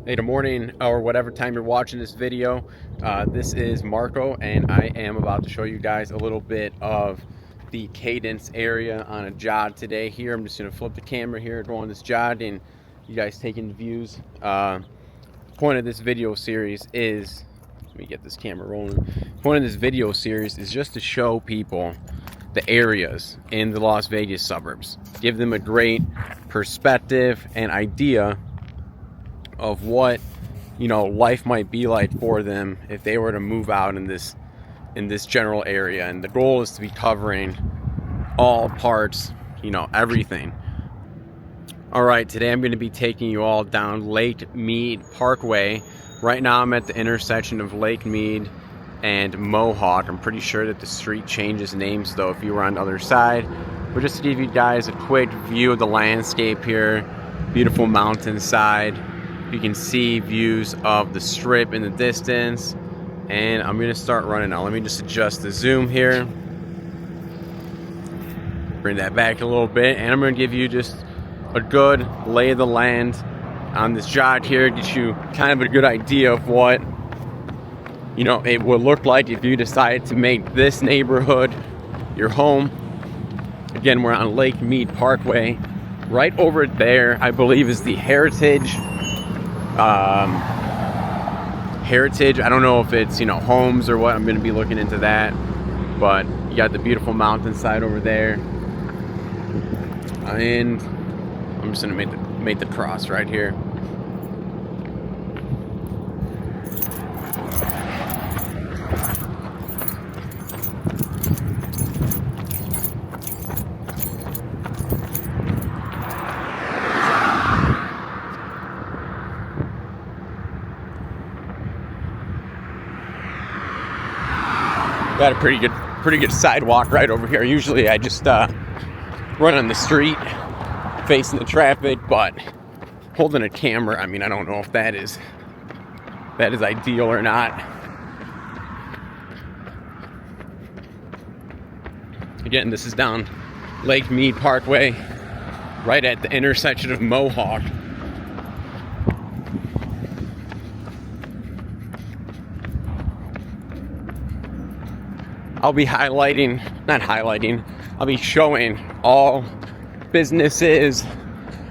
Hey, good morning, or whatever time you're watching this video. This is Marco, and I am about to show you guys a little bit of the Cadence area on a jog today. Here, I'm just going to flip the camera here, go on this jog, and you guys taking the views. Point of this video series is, let me get this camera rolling. Point of this video series is just to show people the areas in the Las Vegas suburbs, give them a great perspective and idea of what life might be like for them if they were to move out in this general area. And the goal is to be covering all parts, everything. All right, today I'm going to be taking you all down Lake Mead Parkway. Right now I'm at the intersection of Lake Mead and Mohawk. I'm pretty sure that the street changes names though if you were on the other side, but just to give you guys a quick view of the landscape here. Beautiful mountainside. You can see views of the strip in the distance, and I'm gonna start running now. Let me just adjust the zoom here, bring that back a little bit, and I'm gonna give you just a good lay of the land on this jog here, get you kind of a good idea of what it would look like if you decided to make this neighborhood your home. Again, we're on Lake Mead Parkway. Right over there, I believe, is the Heritage. I don't know if it's homes or what. I'm going to be looking into that, but you got the beautiful mountainside over there, and I'm just going to make the cross right here. Got a pretty good sidewalk right over here. Usually I just run on the street facing the traffic, but holding a camera, I mean, I don't know if that is ideal or not. Again, this is down Lake Mead Parkway, right at the intersection of Mohawk. I'll be I'll be showing all businesses.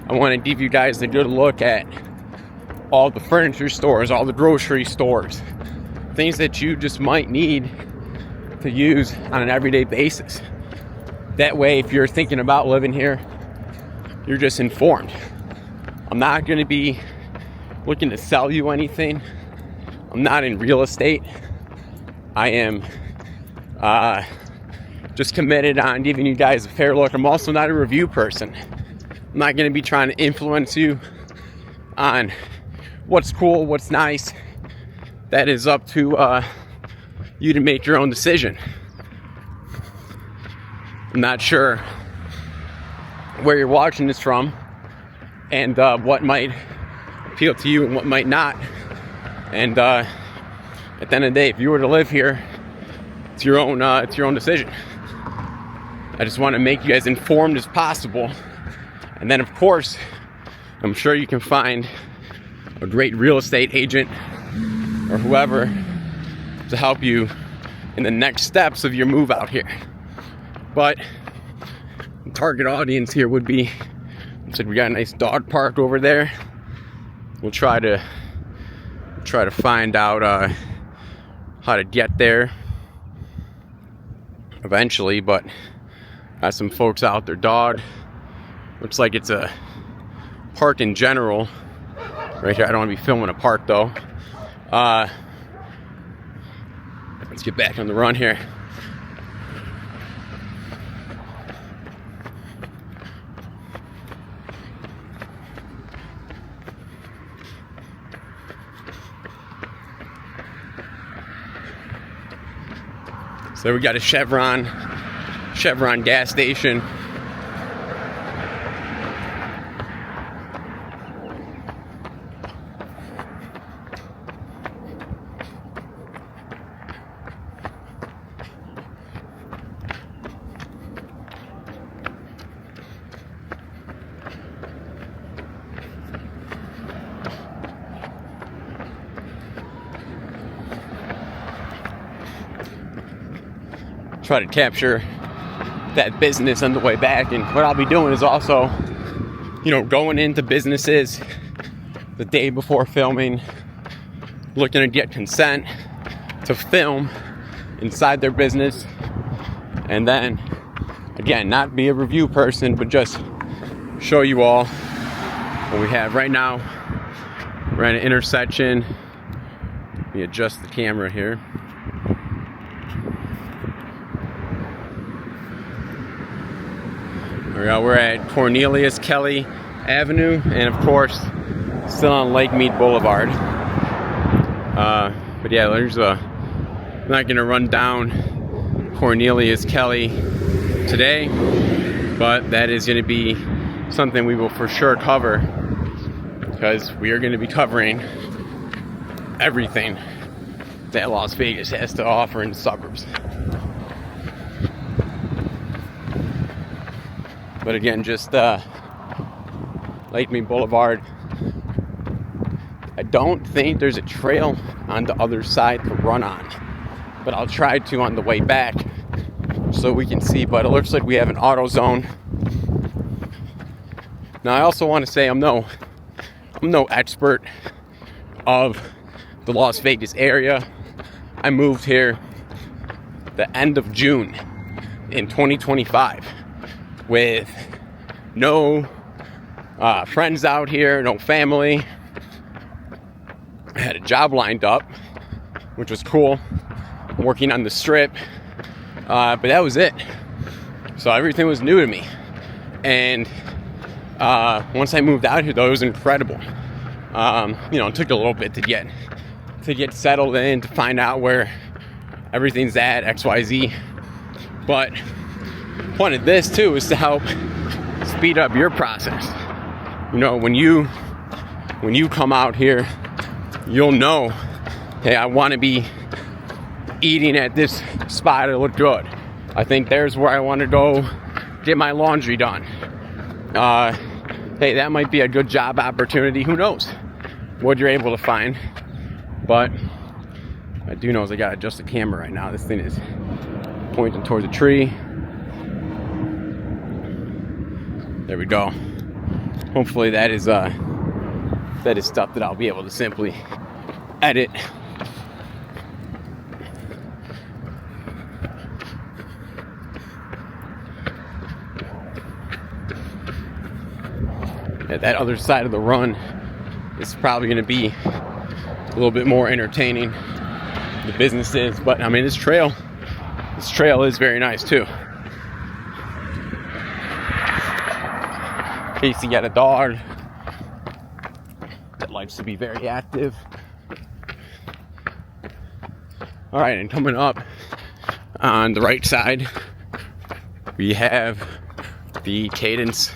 I want to give you guys a good look at all the furniture stores, all the grocery stores, things that you just might need to use on an everyday basis. That way, if you're thinking about living here, you're just informed. I'm not going to be looking to sell you anything. I'm not in real estate. I am just committed on giving you guys a fair look. I'm also not a review person. I'm not going to be trying to influence you on what's cool, what's nice. That is up to you to make your own decision. I'm not sure where you're watching this from and what might appeal to you and what might not. And at the end of the day, if you were to live here, it's your own decision. I just want to make you as informed as possible. And then, of course, I'm sure you can find a great real estate agent or whoever to help you in the next steps of your move out here. But the target audience here would be, looks like we got a nice dog park over there. We'll try to find out how to get there eventually, but got some folks out their dog. Looks like it's a park in general right here. I don't want to be filming a park though. Let's get back on the run here. So we got a Chevron gas station. try to capture that business on the way back. And what I'll be doing is also, you know, going into businesses the day before filming, looking to get consent to film inside their business, and then again, not be a review person, but just show you all what we have right now. We're at an intersection. Let me adjust the camera here. There we go. We're at Cornelius Kelly Avenue, and of course, still on Lake Mead Boulevard. But yeah, I'm not gonna run down Cornelius Kelly today, but that is gonna be something we will for sure cover, because we are gonna be covering everything that Las Vegas has to offer in the suburbs. But again, just Lake Mead Boulevard. I don't think there's a trail on the other side to run on, but I'll try to on the way back so we can see. But it looks like we have an auto zone. Now I also want to say I'm no expert of the Las Vegas area. I moved here the end of June in 2025 with no friends out here, no family. I had a job lined up, which was cool, working on the Strip, but that was it. So everything was new to me. And once I moved out here, though, it was incredible. You know, it took a little bit to get settled in, to find out where everything's at, XYZ. But the point of this too is to help speed up your process. You know, when you come out here, you'll know, hey, I want to be eating at this spot. It looked good. I think there's where I want to go get my laundry done. Hey, that might be a good job opportunity. Who knows what you're able to find? But I do know is I got to adjust the camera right now. This thing is pointing towards a tree. There we go. Hopefully that is stuff that I'll be able to simply edit. At that other side of the run is probably going to be a little bit more entertaining, the businesses, but I mean this trail is very nice too. In case you got a dog that likes to be very active. All right, and coming up on the right side, we have the Cadence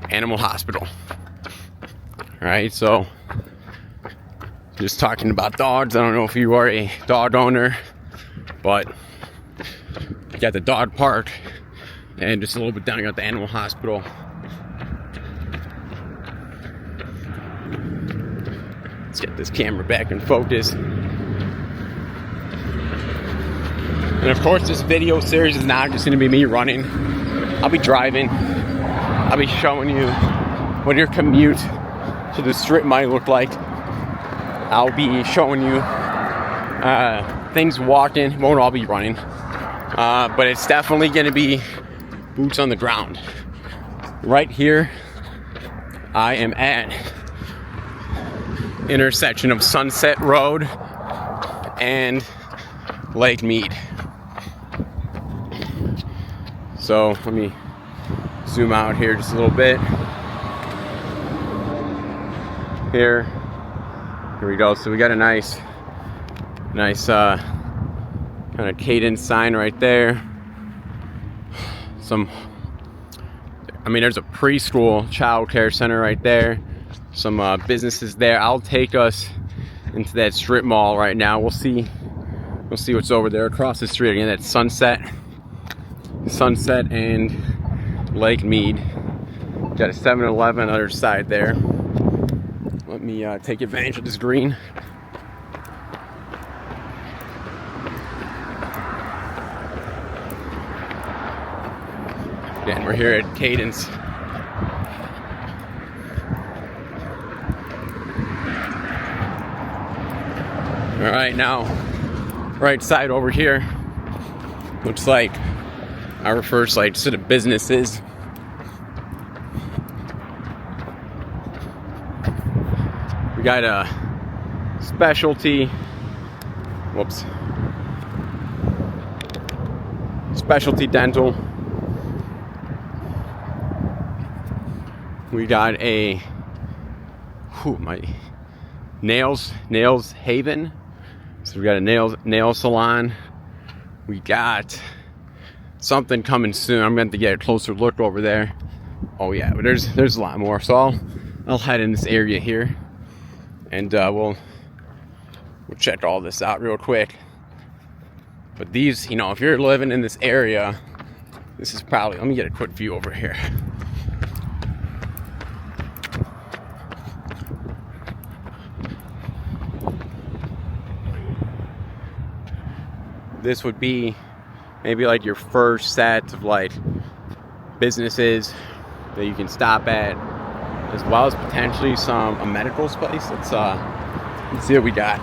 Animal Hospital. All right, so just talking about dogs. I don't know if you are a dog owner, but you got the dog park, and just a little bit down, you got the animal hospital. Let's get this camera back in focus. And of course, this video series is not just going to be me running. I'll be driving. I'll be showing you what your commute to the Strip might look like. I'll be showing you things walking. Won't all be running, but it's definitely going to be boots on the ground. Right here, I am at intersection of Sunset Road and Lake Mead. So let me zoom out here just a little bit. Here we go. So we got a nice kind of Cadence sign right there. There's a preschool child care center right there. Some businesses there. I'll take us into that strip mall right now. We'll see what's over there across the street. Again, that's Sunset and Lake Mead. Got a 7-Eleven on the other side there. Let me take advantage of this green. Again, we're here at Cadence. All right, now, right side over here looks like our first set of businesses. We got a specialty dental. We got a nails haven. So we got a nail salon. We got something coming soon. I'm going to get a closer look over there. Oh yeah, but there's a lot more. So I'll head in this area here, and we'll check all this out real quick. But these, if you're living in this area, this is probably, let me get a quick view over here. This would be maybe your first set of businesses that you can stop at, as well as potentially a medical space. Let's see what we got.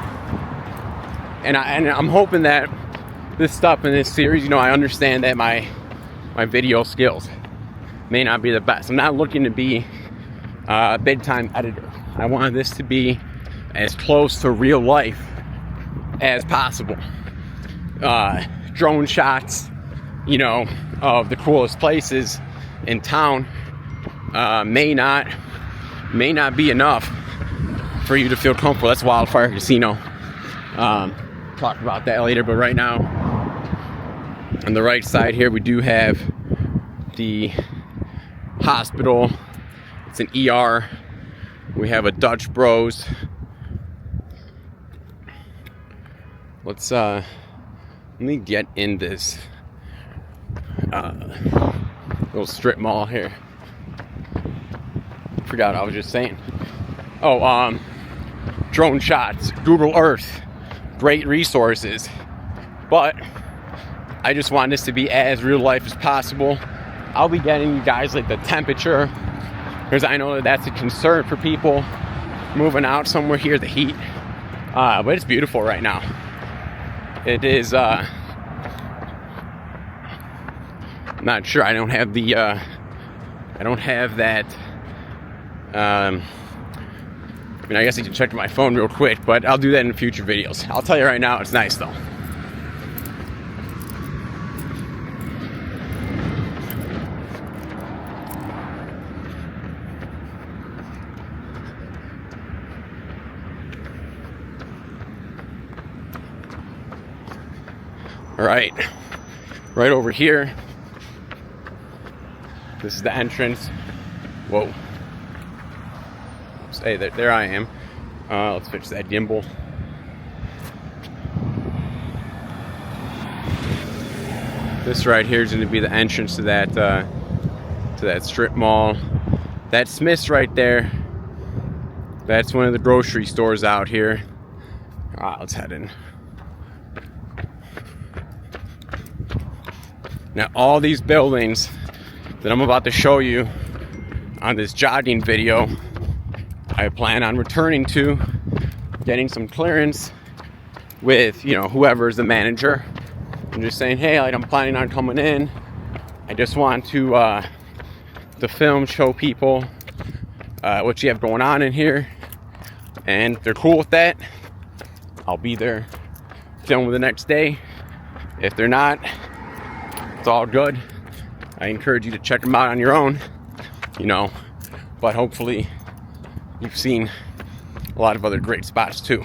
And I'm hoping that this stuff in this series, I understand that my video skills may not be the best. I'm not looking to be a big time editor. I want this to be as close to real life as possible. Drone shots, of the coolest places in town may not be enough for you to feel comfortable. That's Wildfire Casino. Talk about that later, but right now on the right side here we do have the hospital. It's an ER. We have a Dutch Bros. Let me get in this little strip mall here. Forgot what I was just saying. Drone shots, Google Earth, great resources. But I just want this to be as real life as possible. I'll be getting you guys the temperature, because I know that's a concern for people moving out somewhere here, the heat. But it's beautiful right now. It is, I'm not sure, I don't have that, I guess I can check my phone real quick, but I'll do that in future videos. I'll tell you right now, it's nice though. All right over here, this is the entrance. Whoa. Hey, there I am. Let's fix that gimbal. This right here is going to be the entrance to that strip mall. That Smith's right there. That's one of the grocery stores out here. Let's head in. Now, all these buildings that I'm about to show you on this jogging video, I plan on returning to, getting some clearance with, whoever's the manager. I'm just saying, hey, I'm planning on coming in. I just want to film, show people what you have going on in here. And if they're cool with that, I'll be there filming the next day. If they're not, it's all good. I encourage you to check them out on your own, but hopefully you've seen a lot of other great spots too.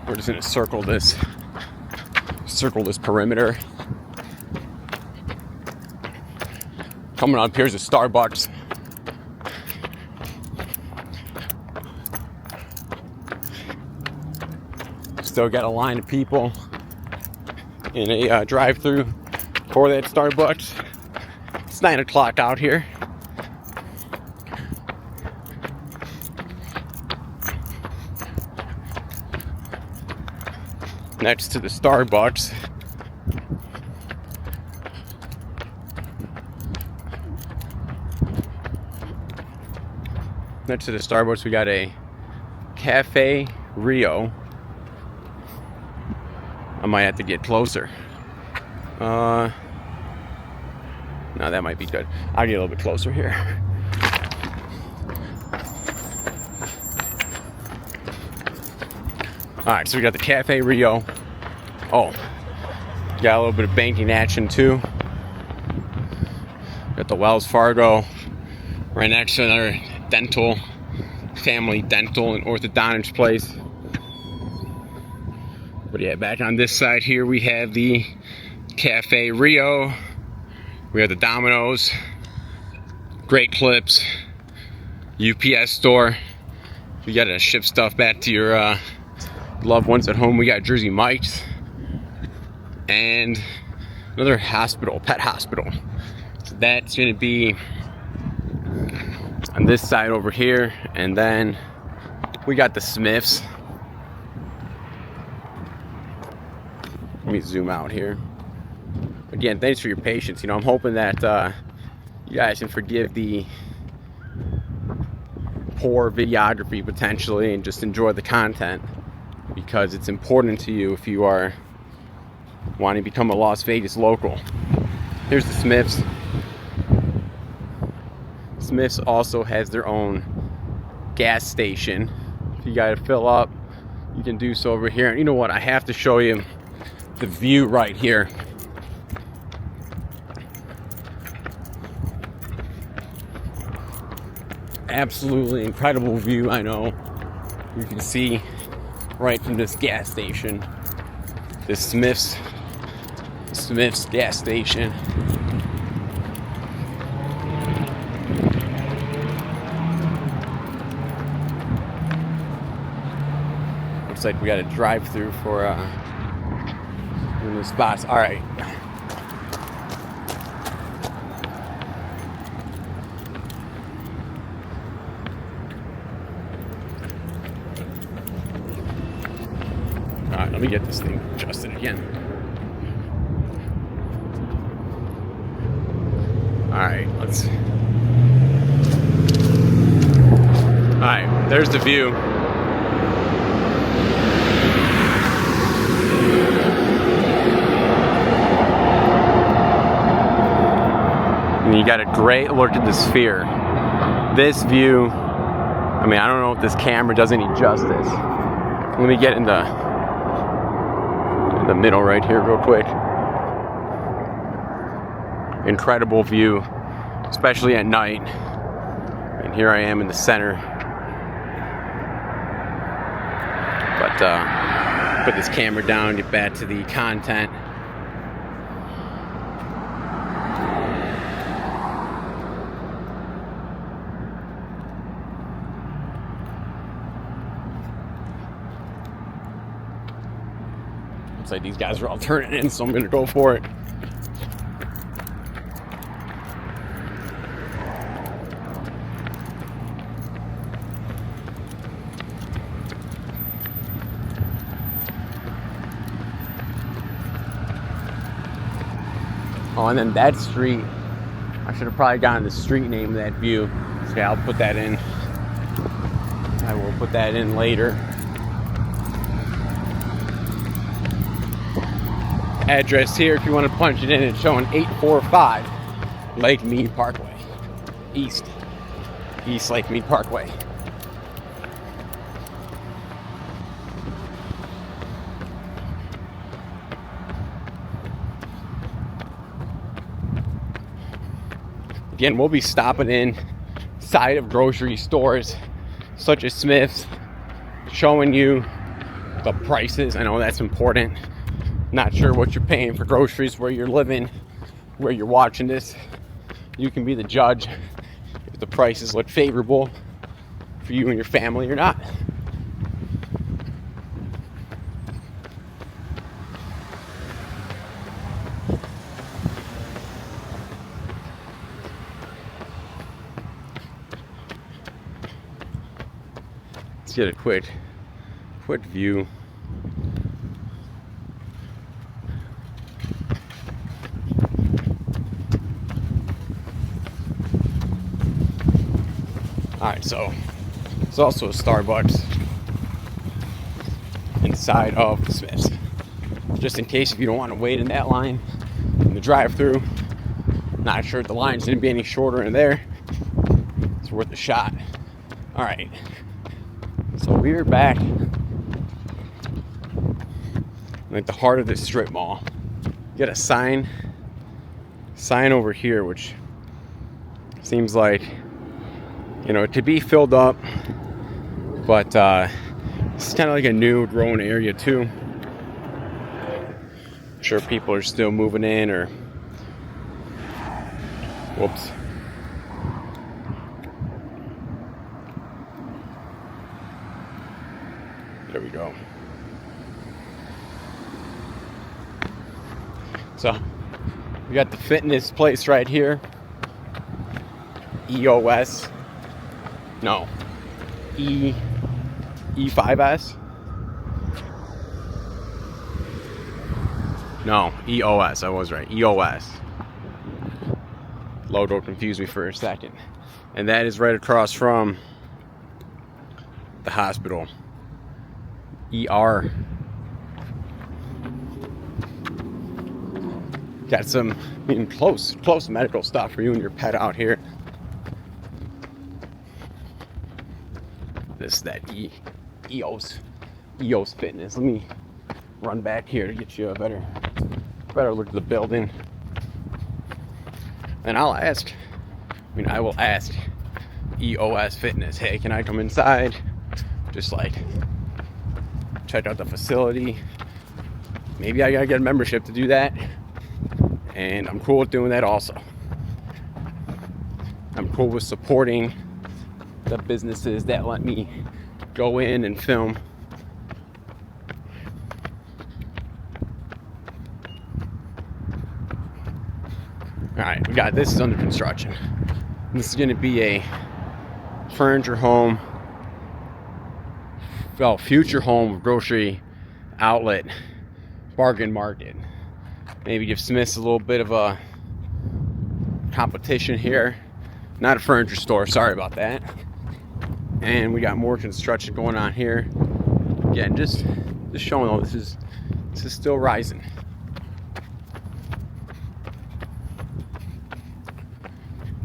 We're just gonna circle this perimeter. Coming up here's a Starbucks. Still got a line of people in a drive-through for that Starbucks. It's 9 o'clock out here. Next to the Starbucks Next to the Starbucks, we got a Cafe Rio. I might have to get closer. No, that might be good. I'll get a little bit closer here. Alright, so we got the Cafe Rio. Oh, got a little bit of banking action too. Got the Wells Fargo right next to another dental, family dental and orthodontist place. But yeah, back on this side here we have the Cafe Rio. We have the Domino's, Great Clips, UPS store. You gotta ship stuff back to your loved ones at home. We got Jersey Mike's and another hospital, pet hospital. So that's gonna be on this side over here, and then we got the Smiths. Let me zoom out here. Again, thanks for your patience. You know, I'm hoping that you guys can forgive the poor videography potentially and just enjoy the content, because it's important to you if you are wanting to become a Las Vegas local. Here's the Smiths. Smiths also has their own gas station. If you gotta fill up, you can do so over here. And you know what? I have to show you the view right here. Absolutely incredible view, I know. You can see right from this gas station, the Smiths gas station. Looks like we got a drive-through for one of the spots. All right. Alright, let me get this thing adjusted again. Alright, let's... Alright, there's the view. And you got a great look at the Sphere. This view, I mean, I don't know if this camera does any justice. Let me get in the middle right here real quick. Incredible view, especially at night. And here I am in the center. But put this camera down, get back to the content. Looks like these guys are all turning in, so I'm gonna go for it. Oh, and then that street, I should have probably gotten the street name of that view. So yeah, I'll put that in. I will put that in later. Address here, if you want to punch it in, it's showing 845 Lake Mead Parkway. East Lake Mead Parkway. Again, we'll be stopping inside of grocery stores such as Smith's, showing you the prices. I know that's important. Not sure what you're paying for groceries where you're living, where you're watching this. You can be the judge if the prices look favorable for you and your family or not. Let's get a quick view. All right, so There's also a Starbucks inside of the Smiths, just in case if you don't want to wait in that line in the drive-through. Not sure if the line's gonna be any shorter in there. It's worth a shot. All right, so we're back like the heart of this strip mall. You got a sign over here, which seems like, you know, to be filled up, but it's kind of like a new growing area too. I'm sure people are still moving in, or whoops. There we go. So we got the fitness place right here. EOS. No. E5S? No, EOS. I was right. EOS. Logo confused me for a second. And that is right across from the hospital. ER. Got some, close medical stuff for you and your pet out here. That EOS Fitness. Let me run back here to get you a better look at the building. And I will ask EOS Fitness, hey, can I come inside? Just like check out the facility. Maybe I gotta get a membership to do that. And I'm cool with doing that also. I'm cool with supporting the businesses that let me go in and film. All right, we got this is under construction. This is going to be a furniture home, well, future home grocery outlet, bargain market. Maybe give Smith's a little bit of a competition here. Not a furniture store, sorry about that. And we got more construction going on here. Again, just showing all this is still rising.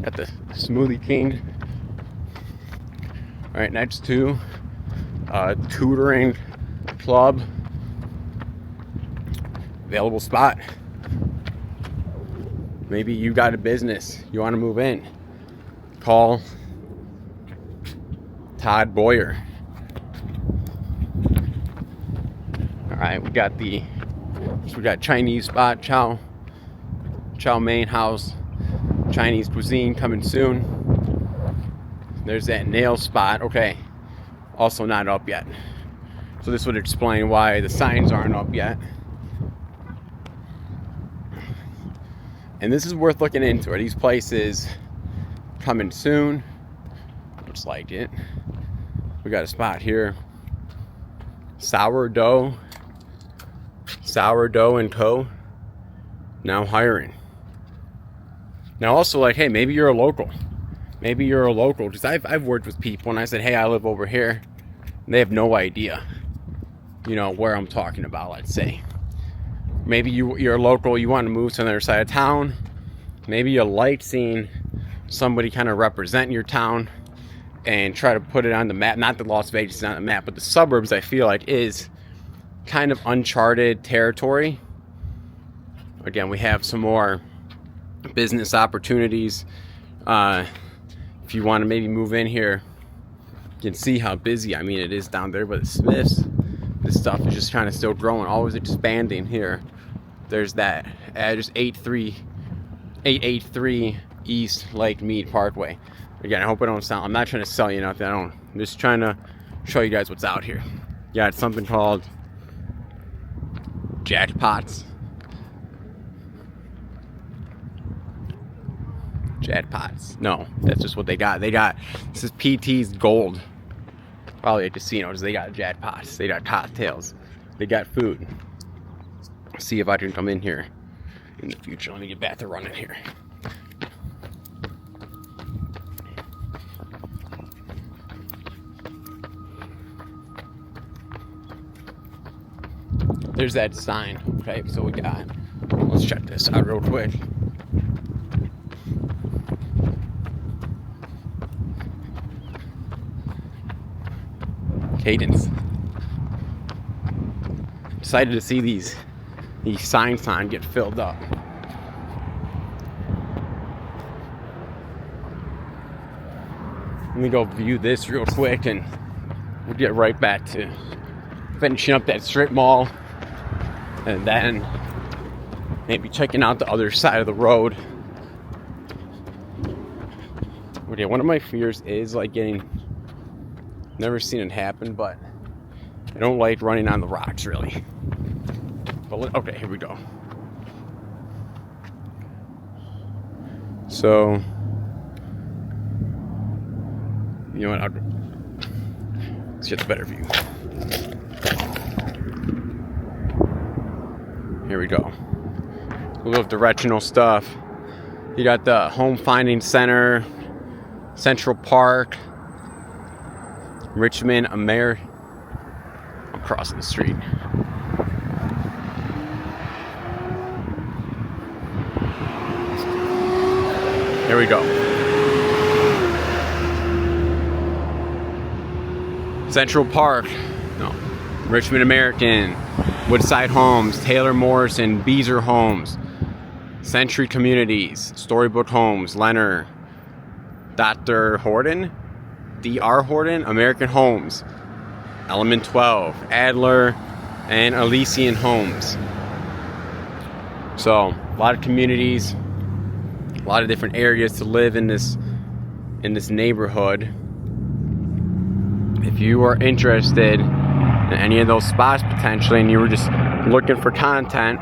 Got the Smoothie King. All right, next to tutoring club. Available spot. Maybe you got a business you want to move in. Call Todd Boyer. All right, we got Chinese spot, chow mein house, Chinese cuisine coming soon. There's that nail spot. Okay, also not up yet. So this would explain why the signs aren't up yet. And this is worth looking into. Are these places coming soon? Looks like it. We got a spot here. Sourdough and Co. Now hiring. Now also, like, hey, maybe you're a local. Because I've worked with people and I said, hey, I live over here. And they have no idea, you know, where I'm talking about, let's say. Maybe you're a local, you want to move to another side of town. Maybe you like seeing somebody kind of represent your town and try to put it on the map. Not that Las Vegas is on the map, but the suburbs, I feel like, is kind of uncharted territory. Again, we have some more business opportunities. If you want to maybe move in here, you can see how busy, I mean, it is down there, but the Smiths, this stuff is just kind of still growing, always expanding here. There's that address 883 East Lake Mead Parkway. Again, I hope I don't sound, I'm not trying to sell you nothing. I'm just trying to show you guys what's out here. Yeah, it's something called Jackpots. No, that's just what they got. This is PT's Gold. Probably a casino. They got jackpots. They got cocktails. They got food. See if I can come in here in the future. Let me get back to running here. there's that sign. Okay, so we got, let's check this out real quick. Cadence. Excited to see these signs get filled up. Let me go view this real quick and we'll get right back to finishing up that strip mall and then maybe checking out the other side of the road. Okay, one of my fears is like never seen it happen, but I don't like running on the rocks really. But okay, here we go. So, you know what, let's get a better view. Here we go. A little directional stuff. You got the Home Finding Center, Central Park, Richmond, I'm crossing the street. Here we go. Central Park, no, Richmond American, Woodside Homes, Taylor Morrison, Beezer Homes, Century Communities, Storybook Homes, Leonard, Dr. Horton, D.R. Horton, American Homes, Element 12, Adler, and Elysian Homes. So, a lot of communities, a lot of different areas to live in this neighborhood. If you are interested in any of those spots potentially and you were just looking for content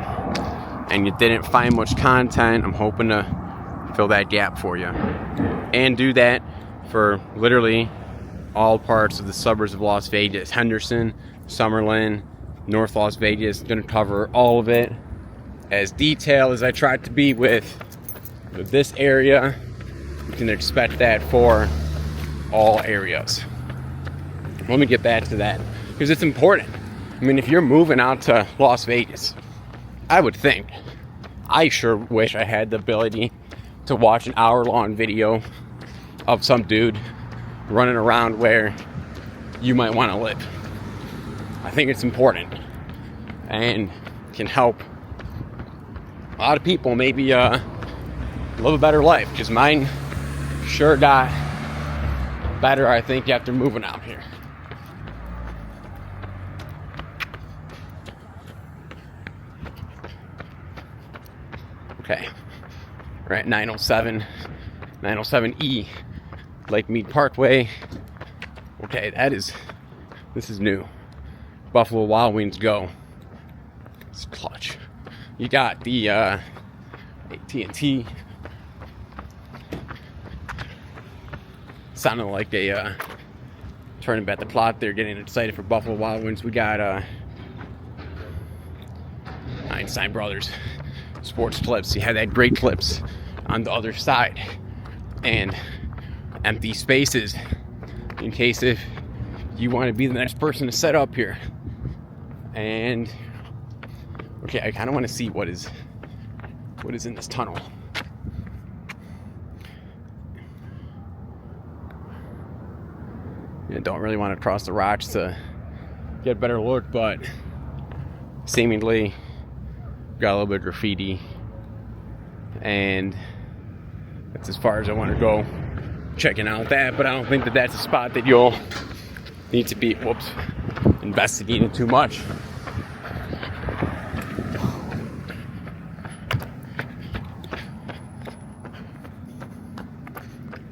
and you didn't find much content, I'm hoping to fill that gap for you and do that for literally all parts of the suburbs of Las Vegas. Henderson, Summerlin, North Las Vegas. Going to cover all of it as detailed as I tried to be with this area. You can expect that for all areas. Let me get back to that because it's important. I mean, if you're moving out to Las Vegas, I would think, I sure wish I had the ability to watch an hour-long video of some dude running around where you might want to live. I think it's important and can help a lot of people maybe live a better life, because mine sure got better, I think, after moving out here. Okay, we're at 907E, Lake Mead Parkway. Okay, this is new. Buffalo Wild Wings go. It's clutch. You got the AT&T. Sounded like a turning back the plot there, getting excited for Buffalo Wild Wings. We got Einstein Brothers Sports Clips. You have that great clips on the other side, and empty spaces in case if you want to be the next person to set up here. And okay, I kind of want to see what is in this tunnel. I don't really want to cross the rocks to get a better look, but seemingly got a little bit of graffiti, and that's as far as I want to go checking out that. But I don't think that that's a spot that you'll need to be investigating too much.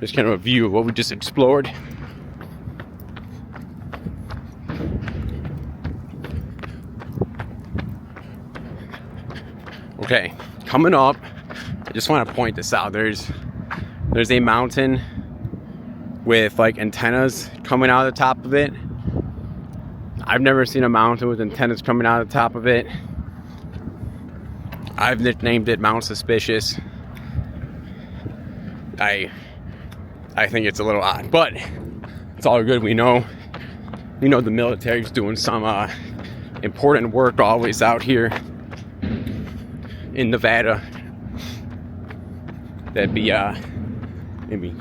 Just kind of a view of what we just explored. Okay, coming up, I just want to point this out. There's a mountain with like antennas coming out of the top of it. I've never seen a mountain with antennas coming out of the top of it. I've nicknamed it Mount Suspicious. I think it's a little odd, but it's all good. We know the military's doing some important work always out here in Nevada. That'd be maybe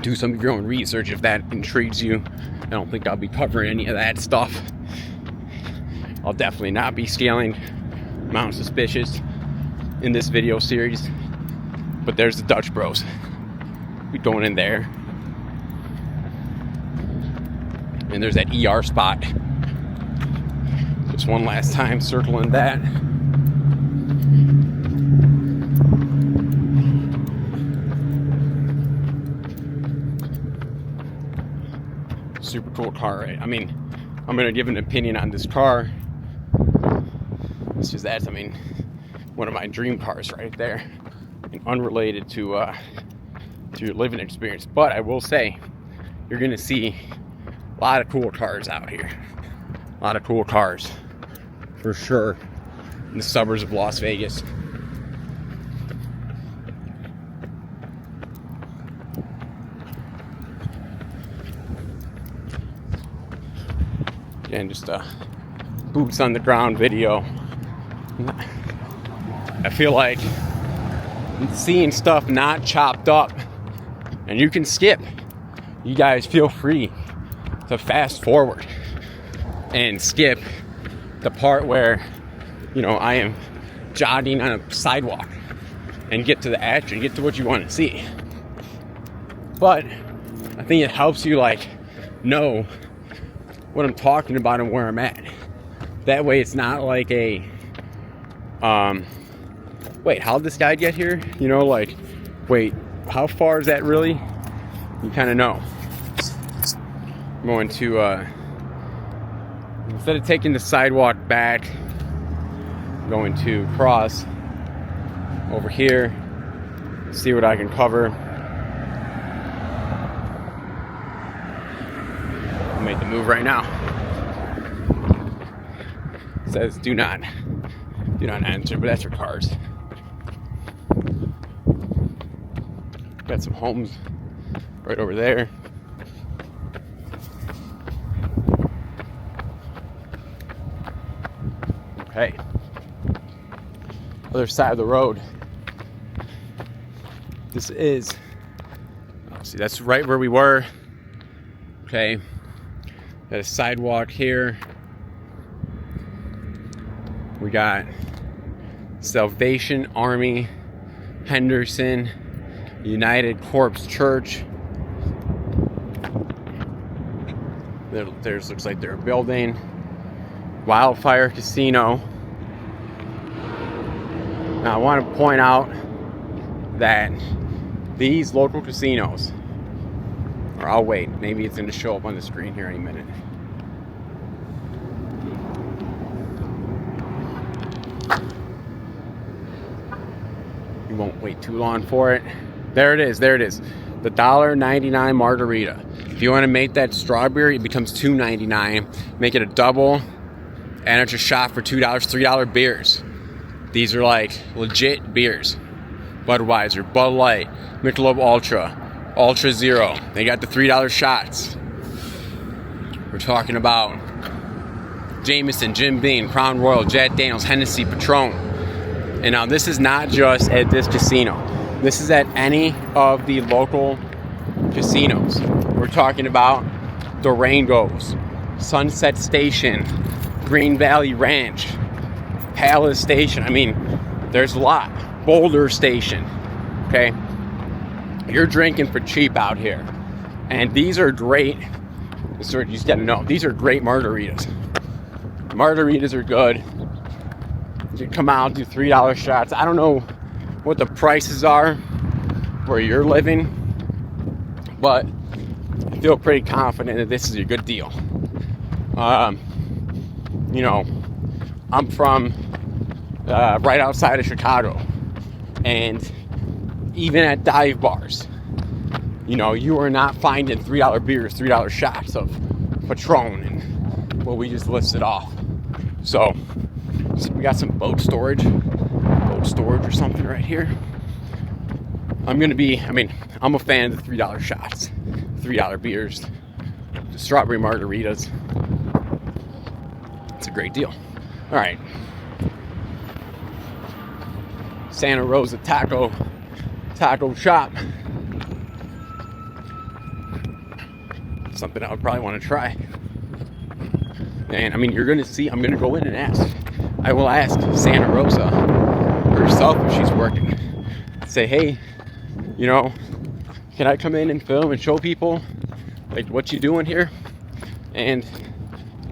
do some of your own research if that intrigues you. I don't think I'll be covering any of that stuff. I'll definitely not be scaling Mount Suspicious in this video series. But there's the Dutch Bros. We going in there. And there's that ER spot. Just one last time circling that. Super cool car, right? I mean, I'm gonna give an opinion on this car. It's just that, I mean, one of my dream cars right there, and unrelated to your living experience. But I will say, you're gonna see a lot of cool cars out here. A lot of cool cars, for sure, in the suburbs of Las Vegas. Again, just a boots on the ground video. I feel like seeing stuff not chopped up, and you can skip. You guys feel free to fast forward and skip the part where, you know, I am jogging on a sidewalk, and get to the action, get to what you want to see. But I think it helps you like know what I'm talking about and where I'm at. That way it's not like a wait, how did this guy get here? You know, like, wait, how far is that really? You kind of know. I'm going to instead of taking the sidewalk back, I'm going to cross over here, see what I can cover. I'll make the move right now. It says do not enter, but that's for cars. Got some homes right over there. Okay. Other side of the road. This is, see, that's right where we were. Okay. Got a sidewalk here. We got Salvation Army, Henderson, United Corpse Church. There's looks like they're building. Wildfire Casino. Now I want to point out that these local casinos, or I'll wait, maybe it's going to show up on the screen here any minute. You won't wait too long for it. There it is, there it is. The $1.99 margarita. If you want to make that strawberry, it becomes $2.99. Make it a double, and it's a shot for $2, $3 beers. These are like legit beers. Budweiser, Bud Light, Michelob Ultra, Ultra Zero. They got the $3 shots. We're talking about Jameson, Jim Beam, Crown Royal, Jack Daniels, Hennessy, Patron. And now this is not just at this casino. This is at any of the local casinos. We're talking about Durango's, Sunset Station, Green Valley Ranch, Palace Station. I mean, there's a lot. Boulder Station. Okay? You're drinking for cheap out here. And these are great. You just gotta know, these are great margaritas. Margaritas are good. You come out, do $3 shots. I don't know what the prices are where you're living, but I feel pretty confident that this is a good deal. You know, I'm from right outside of Chicago, and even at dive bars, you know, you are not finding $3 beers, $3 shots of Patron and what we just listed off. So we got some boat storage or something right here. I'm a fan of the $3 shots, $3 beers, the strawberry margaritas. It's a great deal. All right. Santa Rosa taco shop. Something I would probably want to try. And I mean, you're gonna see, I'm gonna go in and ask. I will ask Santa Rosa herself if she's working. Say, hey, you know, can I come in and film and show people like what you doing here? And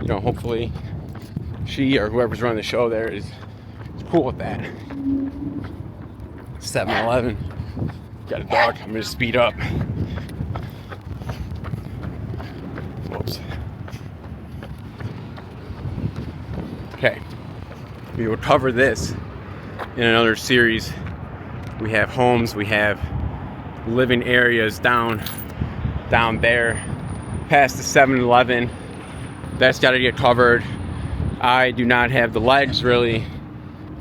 you know, hopefully she or whoever's running the show there is cool with that. 7-Eleven. Got a dog. I'm gonna speed up. Whoops. Okay. We will cover this in another series. We have homes, we have living areas down there past the 7-Eleven. That's got to get covered. I do not have the legs really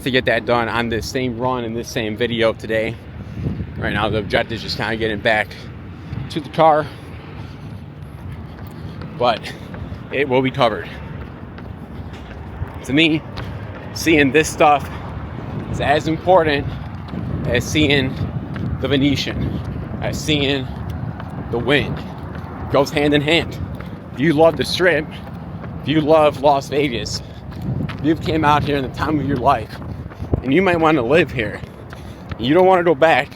to get that done on this same run in this same video today. Right now the objective is just kind of getting back to the car, but it will be covered. To me, seeing this stuff is as important as seeing the Venetian, as seeing the wind. It goes hand in hand. If you love the Strip, if you love Las Vegas, if you've came out here in the time of your life and you might want to live here, you don't want to go back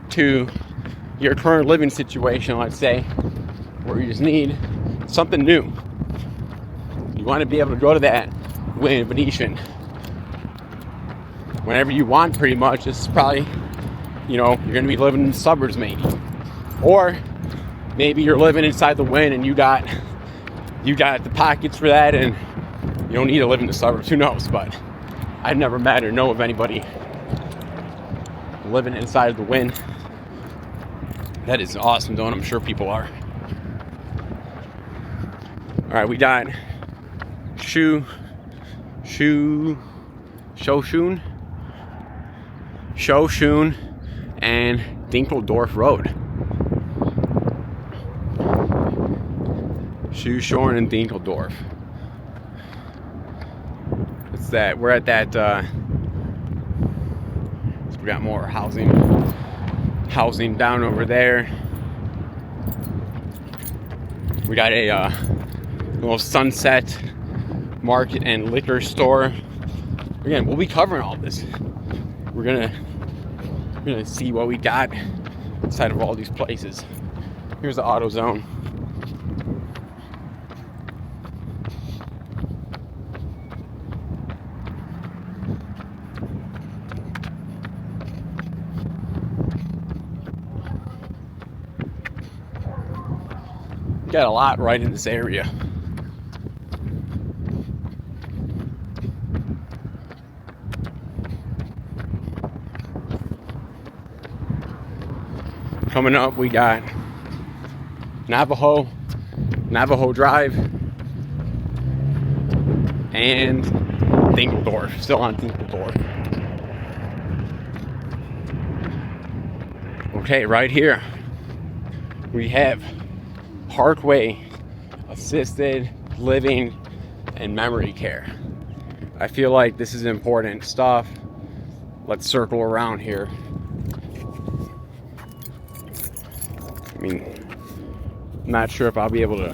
to your current living situation, let's say, where you just need something new. You want to be able to go to that Venetian whenever you want, pretty much. This is probably, you know, you're going to be living in the suburbs maybe. Or maybe you're living inside the Wynn and you got the pockets for that and you don't need to live in the suburbs. Who knows? But I've never met or know of anybody living inside of the Wynn. That is awesome though, and I'm sure people are. Alright, we got Shoshone and Dinkeldorf Road. Shoshone and Dinkeldorf. It's that we're at that we got more housing down over there. We got a little Sunset Market and liquor store. Again, we'll be covering all this. We're gonna see what we got inside of all these places. Here's the AutoZone. Got a lot right in this area. Coming up, we got Navajo Drive and Dinkeldorf. Still on Dinkeldorf. Okay, right here we have Parkway Assisted Living and Memory Care. I feel like this is important stuff. Let's circle around here. I mean, I'm not sure if I'll be able to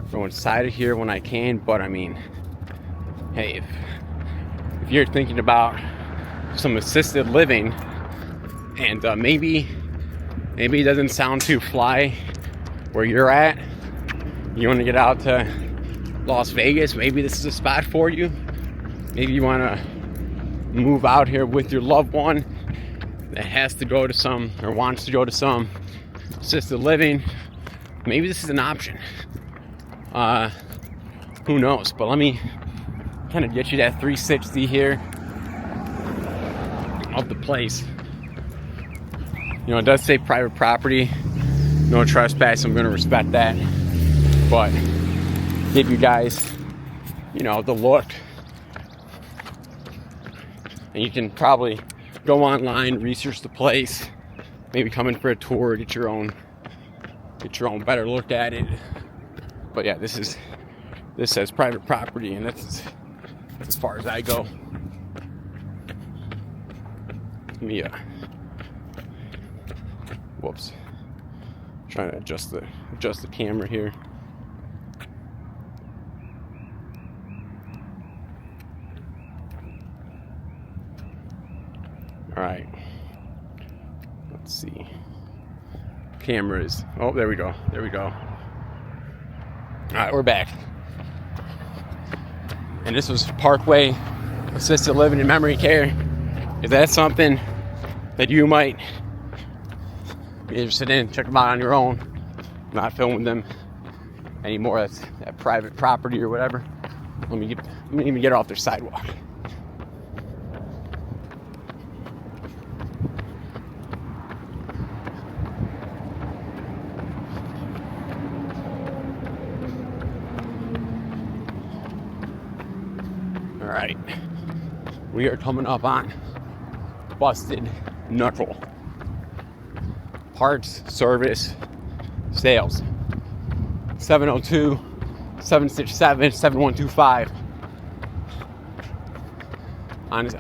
go inside of here when I can, but I mean, hey, if you're thinking about some assisted living and maybe it doesn't sound too fly where you're at, you want to get out to Las Vegas, maybe this is a spot for you. Maybe you want to move out here with your loved one that has to go to some or wants to go to some assisted living. Maybe this is an option. Who knows? But let me kind of get you that 360 here of the place. You know, it does say private property, no trespass. I'm going to respect that, but give you guys, you know, the look. And you can probably go online, research the place, maybe come in for a tour, get your own better look at it. But yeah, this is This says private property, and that's as far as I go. Let me, whoops. Trying to adjust the camera here. All right. Let's see. Cameras. Oh, there we go. There we go. All right, we're back. And this was Parkway Assisted Living and Memory Care. If that's something that you might be interested in, check them out on your own. I'm not filming them anymore. That's that private property or whatever. Let me even get off their sidewalk. All right, we are coming up on Busted Knuckle. Parts, service, sales. 702-767-7125. It's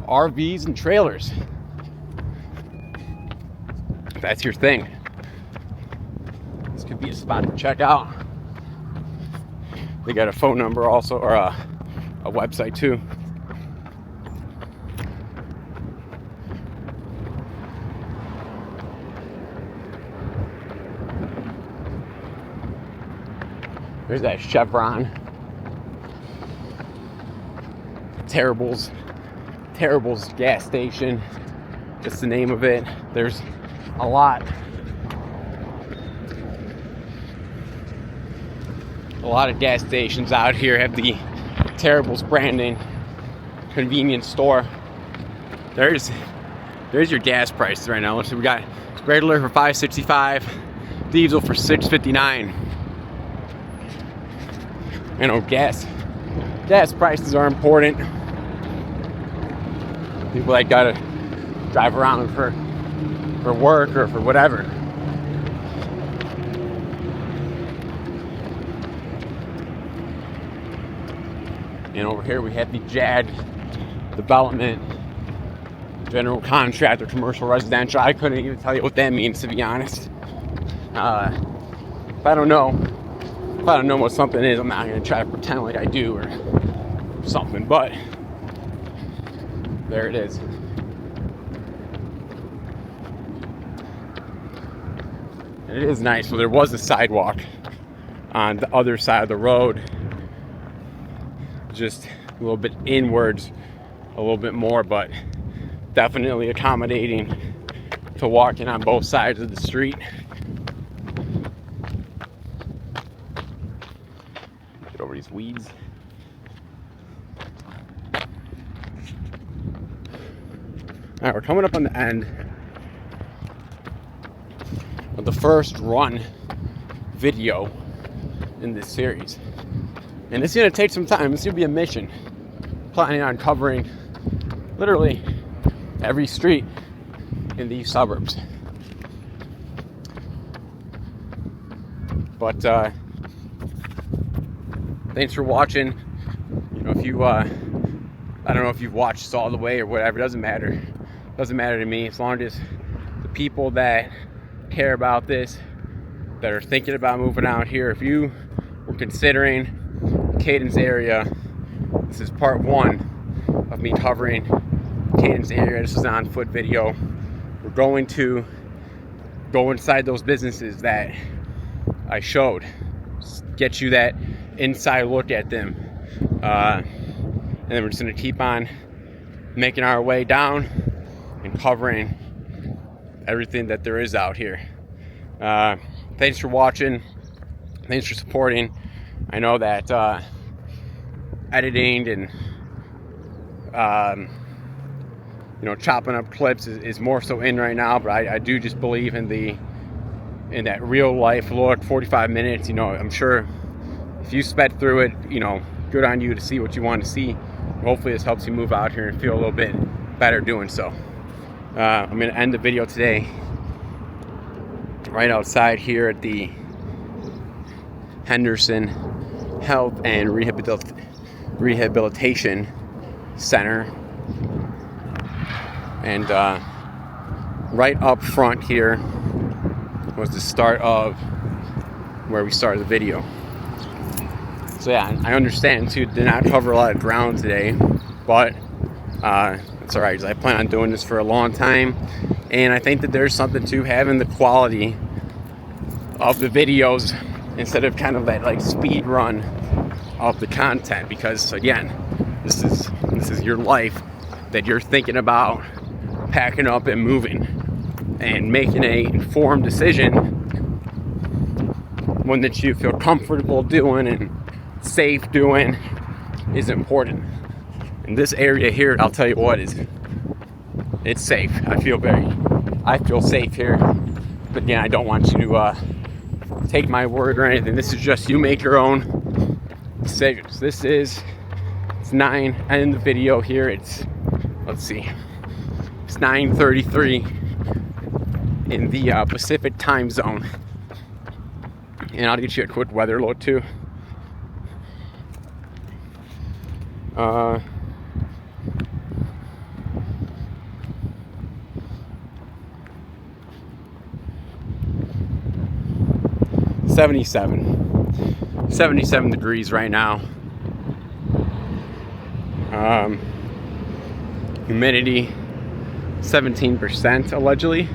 RVs and trailers. If that's your thing, this could be a spot to check out. They got a phone number also, or a website too. There's that Chevron. Terrible's gas station. Just the name of it. There's a lot of gas stations out here have the Terrible's branding. Convenience store. There's your gas prices right now. So we got regular for $5.65, diesel for $6.59. You know, gas prices are important. People that gotta drive around for work or for whatever. And over here we have the JAD development, general contractor, commercial residential. I couldn't even tell you what that means, to be honest. If I don't know what something is, I'm not gonna try to pretend like I do or something, but there it is. And it is nice. So there was a sidewalk on the other side of the road, just a little bit inwards, a little bit more, but definitely accommodating to walking on both sides of the street. Get over these weeds. All right, we're coming up on the end of the first run video in this series. And it's gonna take some time. It's gonna be a mission. Planning on covering literally every street in these suburbs. But thanks for watching. You know, if you I don't know if you've watched this all the way or whatever, it doesn't matter. Doesn't matter to me, as long as the people that care about this, that are thinking about moving out here, if you were considering Cadence area, this is part one of me covering Cadence area. This is an on foot video. We're going to go inside those businesses that I showed, get you that inside look at them, and then we're just going to keep on making our way down and covering everything that there is out here. Thanks for watching. Thanks for supporting. I know that editing and chopping up clips is more so in right now, but I do just believe in that real life look. 45 minutes, I'm sure if you sped through it, good on you to see what you want to see. Hopefully this helps you move out here and feel a little bit better doing so. I'm going to end the video today right outside here at the Henderson Health and Rehabilitation Center. And right up front here was the start of where we started the video. So yeah, I understand too, did not cover a lot of ground today, but it's all right, 'cause I plan on doing this for a long time, and I think that there's something to having the quality of the videos instead of kind of that like speed run of the content, because again, this is your life that you're thinking about packing up and moving, and making a informed decision, one that you feel comfortable doing and safe doing, is important. In this area here, I'll tell you what, it's safe. I feel safe here. But again, I don't want you to take my word or anything. This is just, you make your own decisions. It's 9, and in the video here, it's 9:33 in the Pacific time zone. And I'll get you a quick weather load too. $77 degrees right now. Humidity 17% allegedly.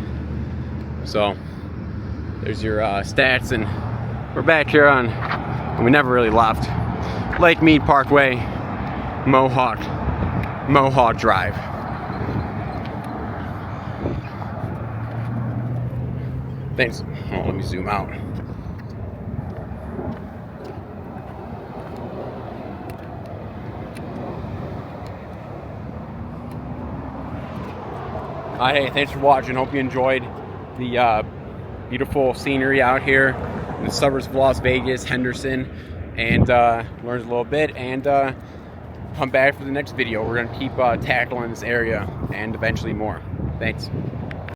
So there's your stats, and we're back here on, we never really left, Lake Mead Parkway, Mohawk Drive. Thanks. Oh, let me zoom out. Hey, thanks for watching. Hope you enjoyed the beautiful scenery out here in the suburbs of Las Vegas, Henderson, and learned a little bit, and come back for the next video. We're going to keep tackling this area and eventually more. Thanks.